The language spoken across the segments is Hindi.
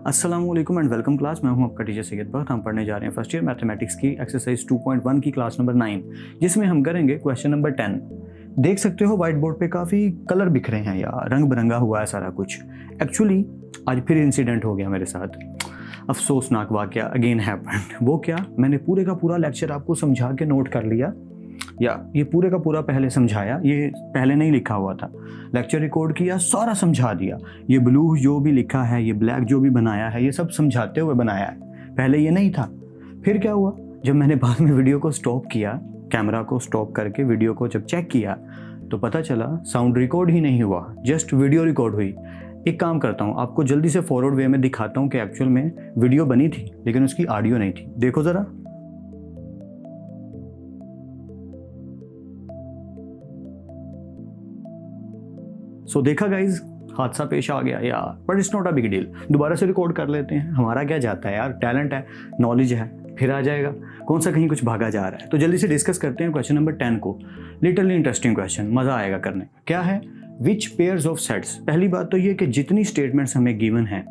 अस्सलामुअलैकुम एंड वेलकम क्लास। मैं हूं आपका टीचर सैयद बख्त। हम पढ़ने जा रहे हैं फर्स्ट ईयर मैथमेटिक्स की एक्सरसाइज 2.1 की क्लास नंबर 9, जिसमें हम करेंगे क्वेश्चन नंबर 10। देख सकते हो व्हाइट बोर्ड पे काफ़ी कलर बिखरे हैं यार, रंग बिरंगा हुआ है सारा कुछ। एक्चुअली आज फिर इंसिडेंट हो गया मेरे साथ, अफसोसनाक वाकया अगेन हैपेंड। वो क्या, मैंने पूरे का पूरा लेक्चर आपको समझा के नोट कर लिया, या ये पूरे का पूरा पहले समझाया, ये पहले नहीं लिखा हुआ था, लेक्चर रिकॉर्ड किया, सारा समझा दिया। ये ब्लू जो भी लिखा है, ये ब्लैक जो भी बनाया है, ये सब समझाते हुए बनाया है, पहले ये नहीं था। फिर क्या हुआ, जब मैंने बाद में वीडियो को स्टॉप किया, कैमरा को स्टॉप करके वीडियो को जब चेक किया, तो पता चला साउंड रिकॉर्ड ही नहीं हुआ, जस्ट वीडियो रिकॉर्ड हुई। एक काम करता हूँ, आपको जल्दी से फॉरवर्ड वे में दिखाता हूँ कि एक्चुअल में वीडियो बनी थी लेकिन उसकी ऑडियो नहीं थी। देखो ज़रा, सो देखा गाइज, हादसा पेश आ गया यार, but it's not a big deal. दोबारा से रिकॉर्ड कर लेते हैं, हमारा क्या जाता है यार, टैलेंट है, नॉलेज है, फिर आ जाएगा। कौन सा कहीं कुछ भागा जा रहा है। तो जल्दी से डिस्कस करते हैं क्वेश्चन नंबर 10 को। लिटरली इंटरेस्टिंग क्वेश्चन, मज़ा आएगा करने। क्या है, विच पेयर्स ऑफ सेट्स। पहली बात तो ये कि जितनी स्टेटमेंट्स हमें गिवन हैं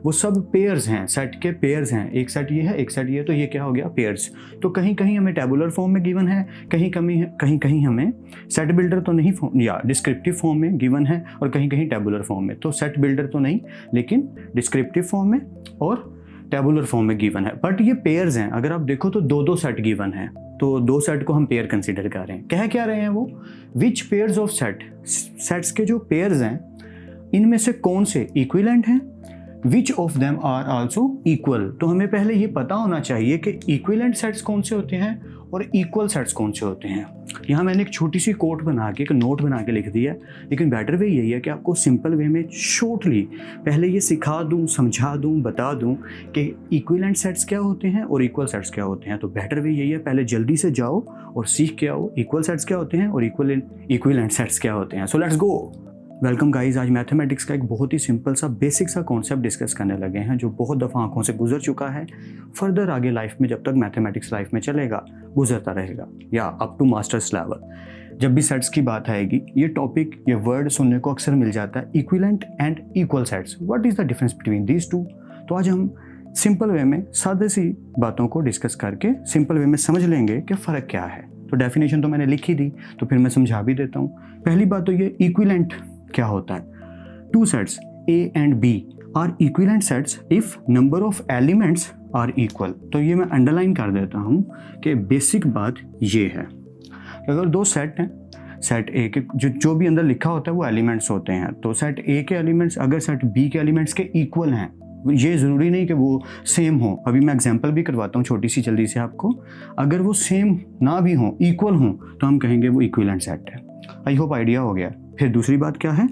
वो सब पेयर्स हैं, सेट के पेयर्स हैं। एक सेट ये है, एक सेट ये है, तो ये क्या हो गया, पेयर्स। तो कहीं कहीं हमें टेबुलर फॉर्म में गिवन है, कहीं कहीं हमें सेट बिल्डर तो नहीं या डिस्क्रिप्टिव फॉर्म में गिवन है, और कहीं कहीं टेबुलर फॉर्म में। तो सेट बिल्डर तो नहीं, लेकिन डिस्क्रिप्टिव फॉर्म में और टेबुलर फॉर्म में गिवन है। बट ये पेयर्स हैं, अगर आप देखो तो दो सेट गिवन है, तो दो सेट को हम पेयर कंसीडर कर रहे हैं। कह क्या रहे हैं वो, विच पेयर्स ऑफ सेट्स के जो पेयर्स हैं इनमें से कौन से इक्विवेलेंट हैं, which of them are also equal. तो हमें पहले ये पता होना चाहिए कि इक्विवेलेंट सेट्स कौन से होते हैं और इक्वल सेट्स कौन से होते हैं। यहाँ मैंने एक छोटी सी कोट बना के, एक नोट बना के लिख दिया, लेकिन बेटर वे यही है कि आपको सिंपल वे में शॉर्टली पहले ये सिखा दूँ, समझा दूँ, बता दूँ कि इक्विवेलेंट सेट्स क्या होते हैं और इक्वल सेट्स क्या होते हैं। तो बेटर वे यही है, पहले जल्दी से जाओ और सीख के आओ इक्वल सेट्स क्या होते हैं और इक्विवेलेंट सेट्स क्या होते हैं। So let's go. Welcome guys, आज मैथमेटिक्स का एक बहुत ही सिंपल सा बेसिक सा कॉन्सेप्ट डिस्कस करने लगे हैं, जो बहुत दफ़ा आंखों से गुजर चुका है। फर्दर आगे लाइफ में, जब तक मैथमेटिक्स लाइफ में चलेगा, गुजरता रहेगा, या अप टू मास्टर्स लेवल। जब भी सेट्स की बात आएगी, ये टॉपिक, ये वर्ड सुनने को अक्सर मिल जाता है, equivalent and equal sets. What is the difference between these two. तो आज हम सिंपल वे में सादे सी बातों को डिस्कस करके सिंपल वे में समझ लेंगे कि फ़र्क क्या है। तो डेफिनेशन तो मैंने लिखी दी, तो फिर मैं समझा भी देता हूँ। पहली बात तो ये, इक्विवेलेंट क्या होता है। Two sets A and B are equivalent sets if number of elements are equal. तो ये मैं अंडरलाइन कर देता हूँ कि बेसिक बात ये है, अगर दो सेट हैं, सेट A के जो भी अंदर लिखा होता है वो एलिमेंट्स होते हैं। तो सेट A के एलिमेंट्स अगर सेट B के एलिमेंट्स के इक्वल हैं, ये ज़रूरी नहीं कि वो सेम हो। अभी मैं एग्जांपल भी करवाता हूँ छोटी सी जल्दी से आपको। अगर वो सेम ना भी हो, इक्वल हो, तो हम कहेंगे वो इक्विवेलेंट सेट है। आई होप आइडिया हो गया। फिर दूसरी बात क्या है,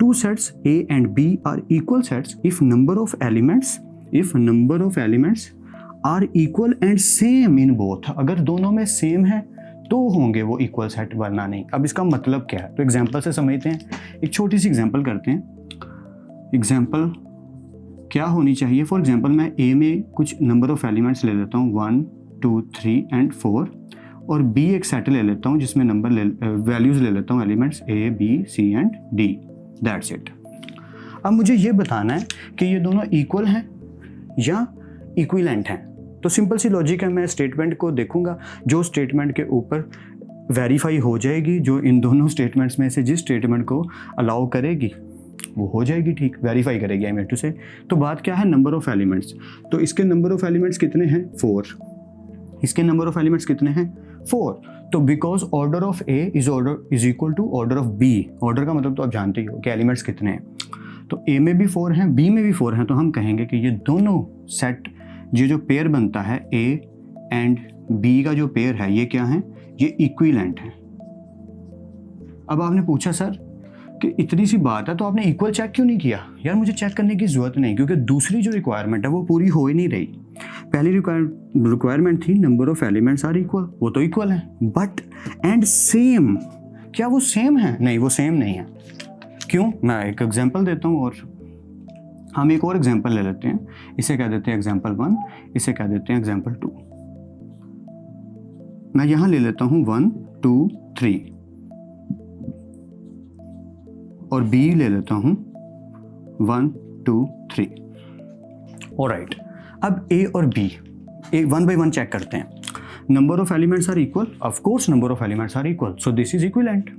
two sets A and B are equal sets if number of elements are equal and same in both. अगर दोनों में सेम है तो होंगे वो इक्वल सेट, वरना नहीं। अब इसका मतलब क्या है, तो एग्जांपल से समझते हैं। एक छोटी सी एग्जांपल करते हैं। एग्जांपल क्या होनी चाहिए, फॉर एग्जांपल मैं A में कुछ नंबर ऑफ एलिमेंट्स ले लेता हूँ 1 2 3 एंड 4, और B एक सेट ले लेता हूँ जिसमें वैल्यूज़ ले लेता हूँ, elements A B C and D, that's it. अब मुझे ये बताना है कि ये दोनों इक्वल हैं या इक्विवेलेंट हैं। तो सिंपल सी लॉजिक है, मैं स्टेटमेंट को देखूंगा, जो स्टेटमेंट के ऊपर वेरीफाई हो जाएगी, जो इन दोनों स्टेटमेंट्स में से जिस स्टेटमेंट को अलाउ करेगी वो हो जाएगी ठीक, वेरीफाई करेगी, आई मीन टू से। तो बात क्या है, नंबर ऑफ एलिमेंट्स। तो इसके नंबर ऑफ एलिमेंट्स कितने हैं, 4। इसके नंबर ऑफ एलिमेंट्स कितने हैं, 4। तो because order of A is equal to order of B। Order का मतलब तो आप जानते ही हो कि एलिमेंट्स कितने हैं। तो A में भी 4 हैं, B में भी 4 हैं, तो हम कहेंगे कि ये दोनों सेट, ये जो पेयर बनता है A एंड B का जो पेयर है, ये क्या है, ये इक्विवेलेंट है। अब आपने पूछा सर कि इतनी सी बात है तो आपने इक्वल चेक क्यों नहीं किया। यार मुझे चेक करने की ज़रूरत नहीं, क्योंकि दूसरी जो रिक्वायरमेंट है वो पूरी हो ही नहीं रही। पहली रिक्वायरमेंट थी number of elements are equal, वो तो इक्वल है, बट एंड सेम, क्या वो सेम है, नहीं वो सेम नहीं है। क्यों, मैं एक एग्जांपल देता हूँ, और हम एक और एग्जांपल ले लेते हैं। इसे कह देते हैं एग्जांपल 1, इसे कह देते हैं एग्जांपल 2। मैं यहाँ ले लेता हूँ 1 2 3, और B ले लेता हूँ 1 2 3। ऑलराइट, अब ए और बी एक वन बाय वन चेक करते हैं. Number of elements are equal, of course number of elements are equal, so this is equivalent.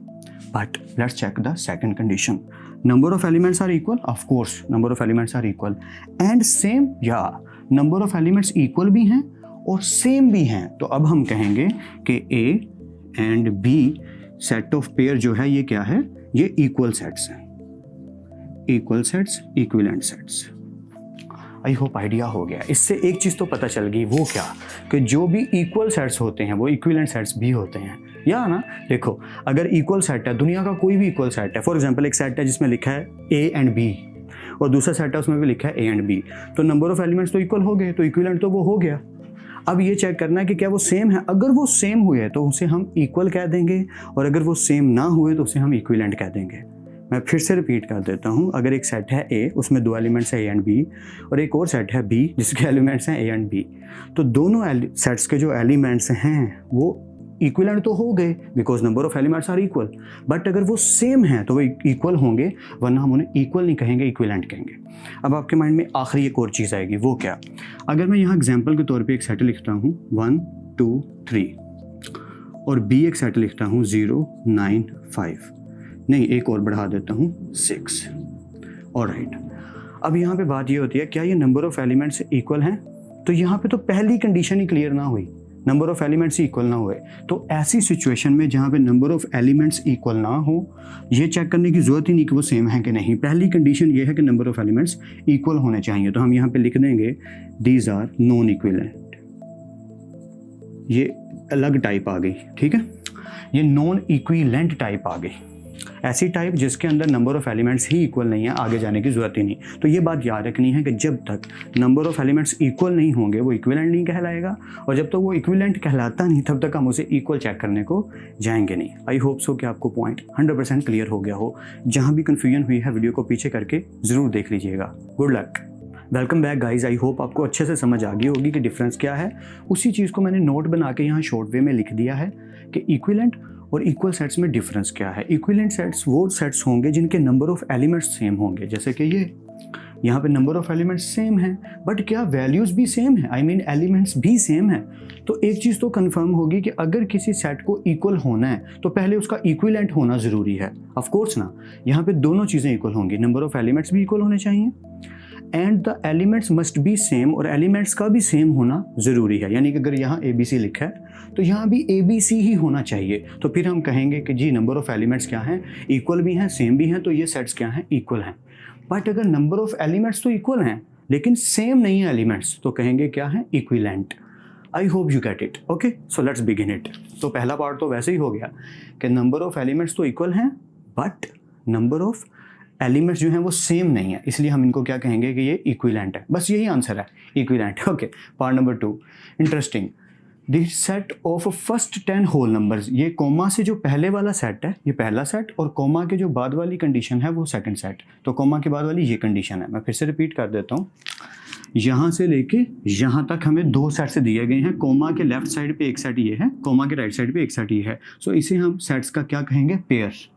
But let's check the second condition. Number of elements are equal, of course number of elements are equal and same, या नंबर ऑफ एलिमेंट्स इक्वल भी हैं और सेम भी हैं. तो अब हम कहेंगे कि A and B set of pair जो है ये क्या है, ये इक्वल सेट्स हैं. Equal sets, equivalent sets. I hope idea हो गया. इससे एक चीज़ तो पता चल गई, वो क्या, कि जो भी इक्वल सेट्स होते हैं वो इक्विवेलेंट सेट्स भी होते हैं. या ना, देखो अगर इक्वल सेट है, दुनिया का कोई भी इक्वल सेट है, फॉर एग्जांपल एक सेट है जिसमें लिखा है ए एंड बी और दूसरा सेट है उसमें भी लिखा है ए एंड बी, तो नंबर ऑफ एलिमेंट्स तो इक्वल हो गए, तो इक्विवेलेंट तो वो हो गया. अब ये चेक करना है कि क्या वो सेम है. अगर वो सेम हुए तो उसे हम इक्वल कह देंगे और अगर वो सेम ना हुए तो उसे हम इक्विवेलेंट कह देंगे. मैं फिर से रिपीट कर देता हूँ. अगर एक सेट है ए, उसमें दो एलिमेंट्स हैं ए एंड बी, और एक और सेट है बी जिसके एलिमेंट्स हैं ए एंड बी, तो दोनों सेट्स के जो एलिमेंट्स हैं वो इक्विवेलेंट तो हो गए because number of elements are equal. But अगर वो सेम हैं तो वो इक्वल होंगे, वरना हम उन्हें इक्वल नहीं कहेंगे, इक्विवेलेंट कहेंगे. अब आपके माइंड में आखिरी एक और चीज़ आएगी, वो क्या, अगर मैं यहाँ एग्जाम्पल के तौर पर एक सेट लिखता हूँ 1 2 3 और बी एक सेट लिखता हूँ 0 9 5, नहीं एक और बढ़ा देता हूँ 6. ऑलराइट, अब यहाँ पे बात ये होती है क्या ये नंबर ऑफ एलिमेंट्स इक्वल हैं. तो यहाँ पे तो पहली कंडीशन ही क्लियर ना हुई, नंबर ऑफ एलिमेंट्स इक्वल ना हुए. तो ऐसी सिचुएशन में जहाँ पे नंबर ऑफ एलिमेंट्स इक्वल ना हो, ये चेक करने की जरूरत ही नहीं कि वो सेम है कि नहीं. पहली कंडीशन ये है कि नंबर ऑफ एलिमेंट्स इक्वल होने चाहिए. तो हम यहाँ पे लिख देंगे दीज आर नॉन इक्विवेलेंट. ये अलग टाइप आ गई, ठीक है, ये नॉन इक्विवेलेंट टाइप आ गई. ऐसी टाइप जिसके अंदर number of elements he equal नहीं है, आगे जाने की जरूरत ही नहीं. तो ये बात याद रखनी है कि जब तक नंबर ऑफ एलिमेंट्स इक्वल नहीं होंगे वो इक्विवेलेंट नहीं कहलाएगा, और जब तक वो इक्विवेलेंट कहलाता नहीं तब तक हम उसे इक्वल चेक करने को जाएंगे नहीं. आई होप सो कि आपको पॉइंट 100% क्लियर हो गया हो. जहाँ भी कन्फ्यूजन हुई है वीडियो को पीछे करके ज़रूर देख लीजिएगा. Good luck. Welcome back guys. I hope आपको अच्छे से समझ आ गई होगी कि डिफरेंस क्या है. उसी चीज़ को मैंने नोट बना के यहाँ शॉर्ट वे में लिख दिया है कि इक्विवेलेंट और इक्वल सेट्स में डिफरेंस क्या है. इक्विवेलेंट सेट्स वो सेट्स होंगे जिनके नंबर ऑफ एलिमेंट्स सेम होंगे, जैसे कि ये यहाँ पे नंबर ऑफ एलिमेंट्स सेम हैं बट क्या वैल्यूज़ भी सेम है, आई मीन एलिमेंट्स भी सेम है. तो एक चीज़ तो कंफर्म होगी कि अगर किसी सेट को इक्वल होना है तो पहले उसका इक्विवेलेंट होना ज़रूरी है. ऑफ कोर्स ना, यहाँ पे दोनों चीज़ें इक्वल होंगी, नंबर ऑफ एलिमेंट्स भी इक्वल होने चाहिए and the elements must be same, और एलिमेंट्स का भी सेम होना ज़रूरी है. यानी कि अगर यहाँ ए बी सी लिखा है तो यहाँ भी ए बी सी ही होना चाहिए. तो फिर हम कहेंगे कि जी नंबर ऑफ एलिमेंट्स क्या हैं, इक्वल भी हैं, सेम भी हैं, तो ये सेट्स क्या हैं, इक्वल हैं. बट अगर नंबर ऑफ एलिमेंट्स तो इक्वल हैं लेकिन सेम नहीं है एलिमेंट्स, तो कहेंगे क्या है, equivalent. I hope you get it. Okay, so let's begin it. तो पहला पार्ट तो वैसे ही हो गया कि नंबर ऑफ एलिमेंट्स तो इक्वल हैं बट नंबर ऑफ एलिमेंट्स जो हैं वो सेम नहीं है, इसलिए हम इनको क्या कहेंगे कि ये इक्विवेलेंट है. बस यही आंसर है, equivalent. Okay, part number 2, interesting. The set of first 10 whole numbers. ये कोमा से जो पहले वाला सेट है ये पहला सेट, और कोमा के जो बाद वाली कंडीशन है वो सेकंड सेट. तो कोमा के बाद वाली ये कंडीशन है. मैं फिर से रिपीट कर देता हूँ. यहाँ से लेके यहाँ तक हमें दो सेट्स दिए गए हैं. कोमा के लेफ्ट साइड पे एक सेट ये है, कोमा के राइट साइड पे एक सेट ये है. सो इसे हम सेट्स का क्या कहेंगे, पेयर्स,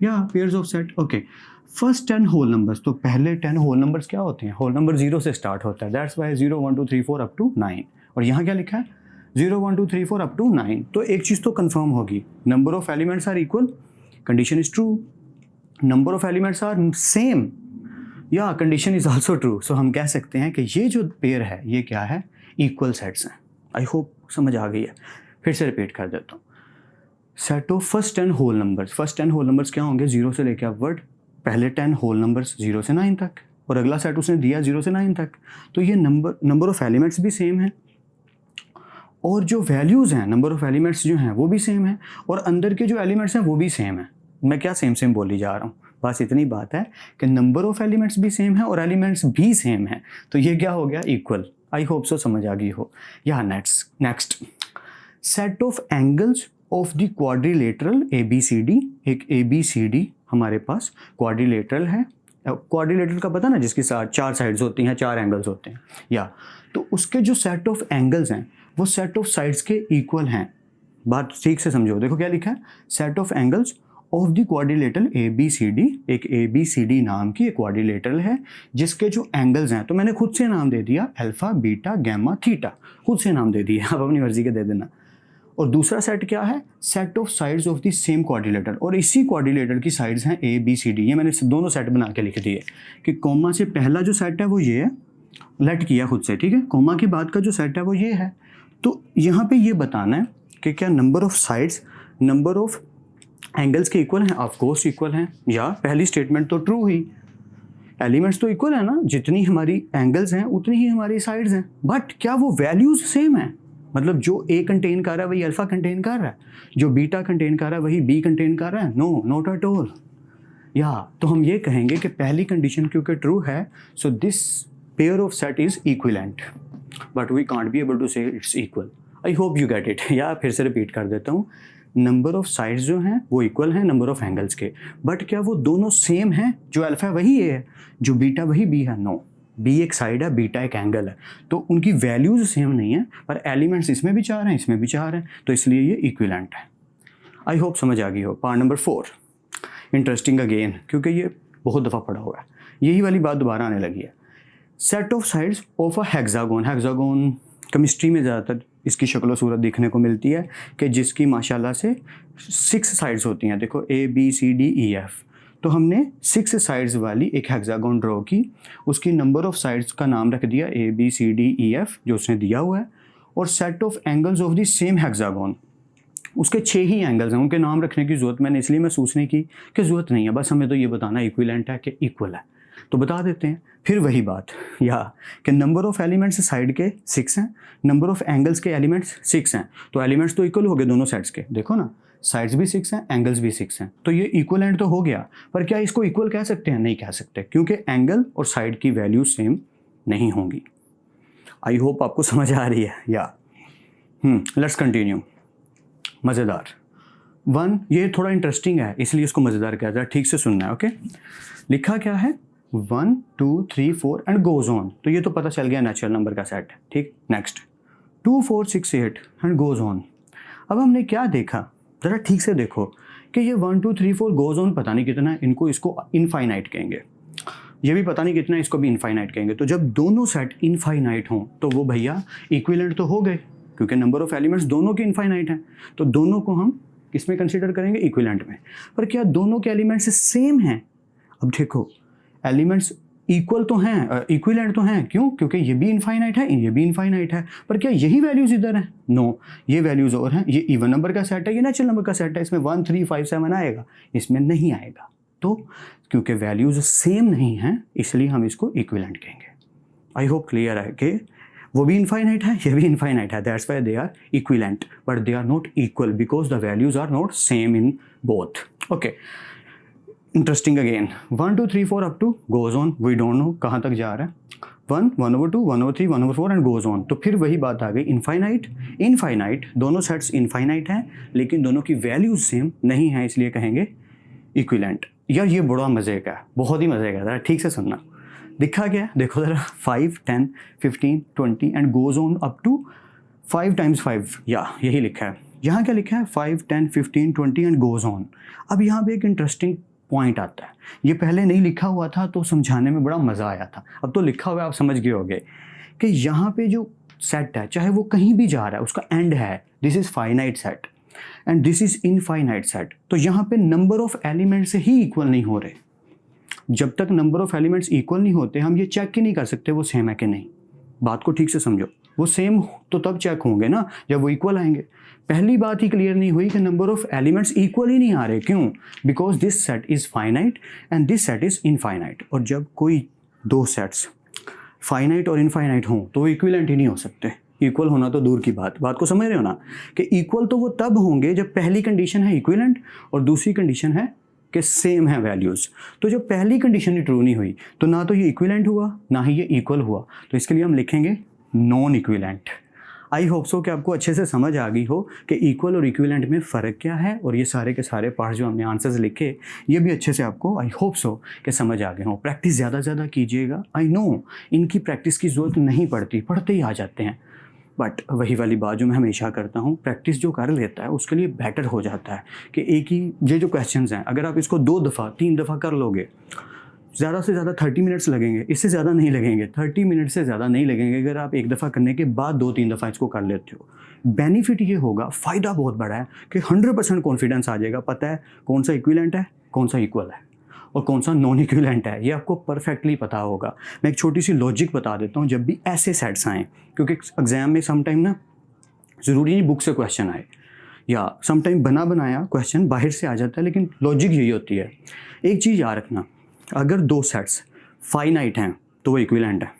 या pairs of set. Okay, first 10 whole numbers. तो पहले 10 होल नंबर्स क्या होते हैं, होल नंबर 0 से स्टार्ट होता है. That's why 0 1 2 3 4 up to 9. और यहाँ क्या लिखा है, 0 1 2 3 4 अप टू 9. तो एक चीज़ तो कंफर्म होगी, number of elements are equal, condition is true. Number of elements are same, या condition is also true. So हम कह सकते हैं कि ये जो पेयर है ये क्या है, इक्वल सेट्स हैं. आई होप समझ आ गई है. फिर से रिपीट कर देता हूँ. Set of first 10 whole numbers. First 10 whole numbers क्या होंगे, 0 से लेकर अपवर्ड. पहले 10 होल नंबर्स 0 से 9 तक, और अगला सेट उसने दिया 0 से 9 तक. तो ये नंबर ऑफ एलिमेंट्स भी सेम है, और जो वैल्यूज़ हैं नंबर ऑफ एलिमेंट्स जो हैं वो भी सेम है, और अंदर के जो एलिमेंट्स हैं वो भी सेम है. मैं क्या सेम बोली जा रहा हूँ, बस इतनी बात है कि नंबर ऑफ एलिमेंट्स भी सेम है और एलिमेंट्स भी सेम है. तो ये क्या हो गया, इक्वल. आई होप सो समझ आ गई हो. या next set of angles of the quadrilateral ABCD. एक ABCD हमारे पास क्वाड्रिलेटरल है. क्वाड्रिलेटरल का पता ना, जिसकी चार साइड्स होती हैं, 4 एंगल्स होते हैं. या तो उसके जो सेट ऑफ एंगल्स हैं वो सेट ऑफ साइड्स के इक्वल हैं. बात ठीक से समझो. देखो क्या लिखा है, set of angles of the quadrilateral ABCD, एक ABCD नाम की एक क्वाड्रिलेटरल है जिसके जो एंगल्स हैं, तो मैंने खुद से नाम दे दिया अल्फा, बीटा, गैमा, थीटा, खुद से नाम दे दिया, आप अपनी मर्जी के दे देना। और दूसरा सेट क्या है, set of sides of the same quadrilateral, और इसी क्वाड्रिलेटरल की साइड्स हैं ABCD। ये मैंने दोनों सेट बना के लिख दिए कि कॉमा से पहला जो सेट है वो ये है, लेट किया खुद से, ठीक है। कॉमा के बाद का जो सेट है वो ये है। तो यहाँ पे ये बताना है कि क्या number of sides number of angles के इक्वल हैं, ऑफ कोर्स इक्वल हैं, या पहली स्टेटमेंट तो ट्रू ही, एलिमेंट्स तो इक्वल है ना, जितनी हमारी एंगल्स हैं उतनी ही हमारी साइड्स हैं। बट क्या वो वैल्यूज सेम है, मतलब जो A कंटेन कर रहा है वही अल्फा कंटेन कर रहा है, जो बीटा कंटेन कर रहा है वही B कंटेन कर रहा है? No, not at all. या तो हम ये कहेंगे कि पहली कंडीशन क्योंकि ट्रू है, so this pair of set is equivalent, but we can't be able to say it's equal. I hope you get it. या फिर से रिपीट कर देता हूँ, नंबर ऑफ साइड्स जो हैं वो इक्वल हैं नंबर ऑफ एंगल्स के, बट क्या वो दोनों सेम हैं? जो अल्फा वही A है, जो बीटा वही B है? नो, B एक साइड है, बीटा एक एंगल है, तो उनकी वैल्यूज सेम नहीं है, पर एलिमेंट्स इसमें भी 4 हैं, इसमें भी 4 हैं, तो इसलिए ये इक्विलेंट है। आई होप समझ आ गई हो। पार्ट नंबर 4 इंटरेस्टिंग अगेन, क्योंकि ये बहुत दफ़ा पढ़ा हुआ है, यही वाली बात दोबारा आने लगी है। Set of sides of a hexagon, hexagon chemistry में ज़्यादातर इसकी शक्ल सूरत देखने को मिलती है कि जिसकी माशाल्लाह से 6 साइड्स होती हैं। देखो ABCDEF, तो हमने 6 साइड्स वाली एक हेक्सागोन ड्रॉ की, उसकी नंबर ऑफ साइड्स का नाम रख दिया ABCDEF जो उसने दिया हुआ है, और set of angles of the same hexagon, उसके 6 ही एंगल्स हैं, उनके नाम रखने की ज़रूरत मैंने इसलिए महसूस नहीं की कि ज़रूरत नहीं है, बस हमें तो ये बताना इक्विलेंट है कि इक्वल है, तो बता देते हैं। फिर वही बात या कि नंबर ऑफ एलिमेंट्स साइड के 6 हैं, नंबर ऑफ एंगल्स के एलिमेंट्स 6 हैं, तो एलिमेंट्स तो इक्वल हो गए दोनों साइड्स के, देखो ना, साइड्स भी 6 हैं, एंगल्स भी 6 हैं, तो ये इक्वलेंट तो हो गया। पर क्या इसको इक्वल कह सकते हैं? नहीं कह सकते, क्योंकि एंगल और साइड की वैल्यू सेम नहीं होंगी। आई होप आपको समझ आ रही है। या लेट्स कंटिन्यू। मज़ेदार 1, ये थोड़ा इंटरेस्टिंग है इसलिए इसको मज़ेदार कहता है, ठीक से सुनना है। ओके, लिखा क्या है 1 2 3 4 एंड गोज ऑन, तो ये तो पता चल गया नेचुरल नंबर का सेट, ठीक। Next 2 4 6 8 and goes on. अब हमने क्या देखा, ज़रा ठीक से देखो कि ये 1 2 3 4 गोज ऑन पता नहीं कितना है, इनको इसको इनफाइनाइट कहेंगे, ये भी पता नहीं कितना है, इसको भी इनफाइनाइट कहेंगे। तो जब दोनों सेट इनफाइनाइट हों तो वो भैया इक्विलेंट तो हो गए, क्योंकि नंबर ऑफ एलिमेंट्स दोनों के इनफाइनाइट हैं, तो दोनों को हम किस में कंसिडर करेंगे? इक्विलेंट में। पर क्या दोनों के एलिमेंट्स सेम हैं? अब देखो, एलिमेंट्स इक्वल तो हैं, इक्विलेंट तो हैं, क्यों? क्योंकि ये भी इनफाइनाइट है, ये भी इनफाइनाइट है, पर क्या यही वैल्यूज इधर हैं? नो, ये वैल्यूज और हैं, ये इवन नंबर का सेट है, ये नेचुरल नंबर का सेट है, इसमें 1 3 5 7 आएगा, इसमें नहीं आएगा। तो क्योंकि वैल्यूज सेम नहीं हैं इसलिए हम इसको इक्विलेंट कहेंगे। आई होप क्लियर है कि वो भी इनफाइनाइट है, ये भी इनफाइनाइट है, that's why they are equivalent, but they are not equal because the values are not same in both. Okay, interesting again 1 2 3 4 up to goes on, we don't know कहाँ तक जा रहा है, 1 1/2 1/3 1/4 एंड गोज ऑन। तो फिर वही बात आ गई, इनफाइनाइट इनफाइनाइट, दोनों सेट्स इनफाइनाइट हैं लेकिन दोनों की वैल्यूज सेम नहीं है, इसलिए कहेंगे इक्विलेंट। यार ये बड़ा मज़े का है, बहुत ही मज़े का है, ठीक से सुनना। दिखा क्या, देखो ज़रा 5 10 15 20 and goes on up to 5 times 5, या यही लिखा है। यहाँ क्या लिखा है 5 10 15 20 एंड गोज ऑन। अब यहाँ पे एक इंटरेस्टिंग पॉइंट आता है, ये पहले नहीं लिखा हुआ था तो समझाने में बड़ा मज़ा आया था, अब तो लिखा हुआ है, आप समझ गए होंगे कि यहाँ पे जो सेट है चाहे वो कहीं भी जा रहा है उसका एंड है, this is finite set and this is infinite set. तो यहाँ पे number of elements he equal नहीं हो रहे। जब तक नंबर ऑफ एलिमेंट्स इक्वल नहीं होते हम ये चेक ही नहीं कर सकते वो सेम है कि नहीं। बात को ठीक से समझो, वो सेम तो तब चेक होंगे ना जब वो इक्वल आएंगे। पहली बात ही क्लियर नहीं हुई कि नंबर ऑफ एलिमेंट्स इक्वल ही नहीं आ रहे, क्यों? Because this set is finite and this set is infinite. और जब कोई दो सेट्स फाइनाइट और इनफाइनाइट हों तो वो इक्विलेंट ही नहीं हो सकते। इक्वल होना तो दूर की बात को समझ रहे हो ना, कि इक्वल तो वो तब होंगे जब पहली कंडीशन है इक्विलेंट और दूसरी कंडीशन है कि सेम है वैल्यूज़। तो जब पहली कंडीशन ही ट्रू नहीं हुई तो ना तो ये इक्विलेंट हुआ ना ही ये इक्वल हुआ, तो इसके लिए हम लिखेंगे non equivalent. I hope so कि आपको अच्छे से समझ आ गई हो कि इक्वल और इक्विलेंट में फ़र्क क्या है, और ये सारे के सारे पार्ट जो हमने आंसर्स लिखे ये भी अच्छे से आपको आई होप सो कि समझ आ गए हो। प्रैक्टिस ज़्यादा से ज़्यादा कीजिएगा। आई नो इनकी प्रैक्टिस की ज़रूरत नहीं पड़ती, पढ़ते ही आ जाते हैं, बट वही वाली बात जो मैं हमेशा करता हूँ, प्रैक्टिस जो कर लेता है उसके लिए बेटर हो जाता है कि एक ही ये जो क्वेश्चंस हैं अगर आप इसको 2 दफ़ा 3 दफ़ा कर लोगे, ज़्यादा से ज़्यादा 30 मिनट्स लगेंगे, इससे ज़्यादा नहीं लगेंगे, 30 मिनट से ज़्यादा नहीं लगेंगे अगर आप एक दफ़ा करने के बाद 2-3 दफ़ा इसको कर लेते हो। बेनिफिट ये होगा, फ़ायदा बहुत बड़ा है कि 100% कॉन्फिडेंस आ जाएगा, पता है कौन सा इक्विवेलेंट है, कौन सा इक्वल है और कौन सा नॉन इक्विवेलेंट है, ये आपको परफेक्टली पता होगा। मैं एक छोटी सी लॉजिक बता देता हूँ, जब भी ऐसे सेट्स आएँ, क्योंकि एग्ज़ाम में सम टाइम ना ज़रूरी नहीं बुक से क्वेश्चन आए, या सम टाइम बना बनाया क्वेश्चन बाहर से आ जाता है, लेकिन लॉजिक यही होती है। एक चीज़ याद रखना, अगर 2 सेट्स फाइनाइट हैं तो वो इक्विवेलेंट है,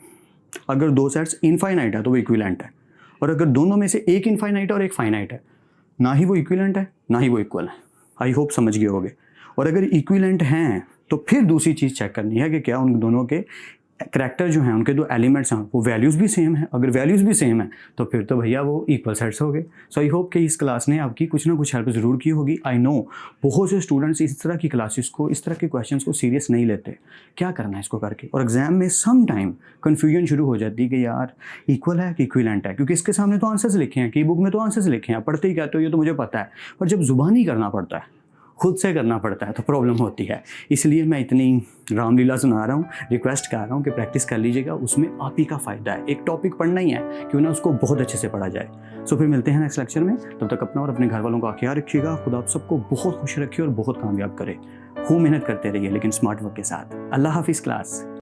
अगर 2 सेट्स इनफाइनाइट है तो वो इक्विवेलेंट है, और अगर दोनों में से एक इनफाइनाइट और एक फाइनाइट है, ना ही वो इक्विवेलेंट है ना ही वो इक्वल है। आई होप समझ गए होगे। और अगर इक्विवेलेंट हैं तो फिर दूसरी चीज़ चेक करनी है कि क्या उन दोनों के करैक्टर जो हैं, उनके जो एलिमेंट्स हैं वो वैल्यूज़ भी सेम है। अगर वैल्यूज़ भी सेम है तो फिर तो भैया वो इक्वल सेट्स हो गए। सो आई होप कि इस क्लास ने आपकी कुछ ना कुछ हेल्प ज़रूर की होगी। आई नो बहुत से स्टूडेंट्स इस तरह की क्लासेस को, इस तरह के क्वेश्चंस को सीरियस नहीं लेते, क्या करना है इसको करके, और एग्जाम में सम टाइम कन्फ्यूजन शुरू हो जाती है कि यार इक्वल है कि इक्विवेलेंट है, क्योंकि इसके सामने तो आंसर्स लिखे हैं, की बुक में तो आंसर्स लिखे हैं, पढ़ते ही कहते हो ये तो मुझे पता है, पर जब ज़ुबानी करना पड़ता है, खुद से करना पड़ता है तो प्रॉब्लम होती है। इसलिए मैं इतनी रामलीला सुना रहा हूँ, रिक्वेस्ट कर रहा हूँ कि प्रैक्टिस कर लीजिएगा, उसमें आप ही का फ़ायदा है। एक टॉपिक पढ़ना ही है, क्यों ना उसको बहुत अच्छे से पढ़ा जाए। सो फिर मिलते हैं नेक्स्ट लेक्चर में, तब तक अपना और अपने घर वालों का ख्याल रखिएगा। खुदा आप सबको बहुत खुश रखिए और बहुत कामयाब करे। खूब मेहनत करते रहिए लेकिन स्मार्ट वर्क के साथ। अल्लाह हाफिज़ क्लास।